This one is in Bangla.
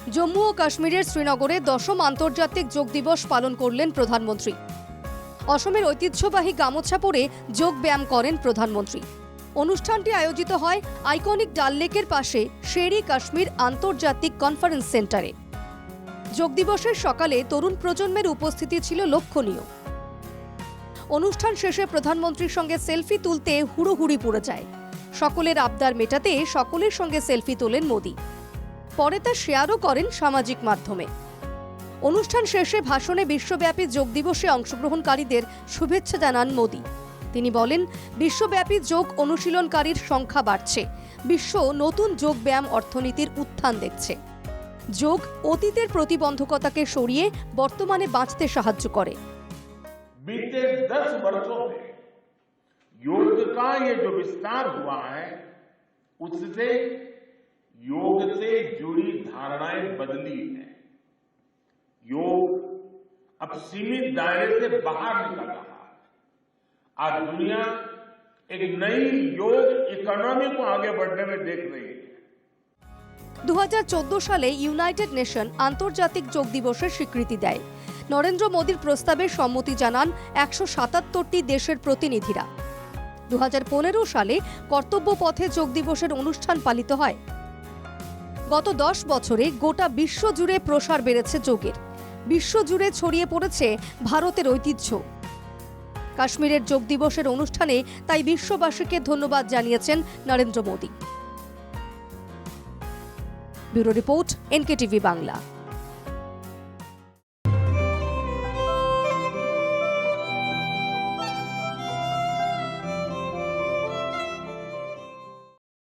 জম্মু ও কাশ্মীরের শ্রীনগরে 10ম আন্তর্জাতিক যোগ দিবস পালন করলেন প্রধানমন্ত্রী। অসমের ঐতিহ্যবাহী গামোছা পরে যোগ ব্যায়াম করেন প্রধানমন্ত্রী। অনুষ্ঠানটি আয়োজিত হয় আইকনিক ডাল লেকের পাশে শের-ই কাশ্মীর আন্তর্জাতিক কনফারেন্স সেন্টারে। যোগ দিবসের সকালে তরুণ প্রজন্মের উপস্থিতি ছিল লক্ষণীয়। অনুষ্ঠান শেষে প্রধানমন্ত্রীর সঙ্গে সেলফি তুলতে হুড়োহুড়ি পড়ে যায়। সকলের আবদার মেটাতে সকলের সঙ্গে সেলফি তোলেন মোদি। পরে তা শেয়ারও করেন সামাজিক মাধ্যমে। অনুষ্ঠান শেষে ভাষণে বিশ্বব্যাপী যোগ দিবসে অংশগ্রহণকারীদের শুভেচ্ছা জানান মোদি। তিনি বলেন, বিশ্বব্যাপী যোগ অনুশীলনকারীর সংখ্যা বাড়ছে। বিশ্ব নতুন যোগ ব্যায়াম অর্থনীতির উত্থান দেখছে। যোগ অতীতের প্রতিবন্ধকতাকে সরিয়ে বর্তমানে বাঁচতে সাহায্য করে। बीते 10 वर्षों में योग का ये जो विस्तार हुआ है, उससे योग से जुड़ी धारणाएं बदली हैं। योग अब सीमित दायरे से बाहर निकल रहा है। आज दुनिया एक नई योग इकोनॉमी को आगे बढ़ने में देख रही है। 2014 সালে ইউনাইটেড নেশন আন্তর্জাতিক যোগ দিবসের স্বীকৃতি দেয়। নরেন্দ্র মোদীর প্রস্তাবে সম্মতি জানান 177টি দেশের প্রতিনিধিরা। 2015 সালে কর্তব্য পথে যোগ দিবসের অনুষ্ঠান পালিত হয়। গত 10 বছরে গোটা বিশ্ব জুড়ে প্রসার বেড়েছে যোগের। বিশ্বজুড়ে ছড়িয়ে পড়েছে ভারতের ঐতিহ্য। কাশ্মীরের যোগ দিবসের অনুষ্ঠানে তাই বিশ্ববাসীকে ধন্যবাদ জানিয়েছেন Narendra Modi. Bureau report, NKTV Bangla.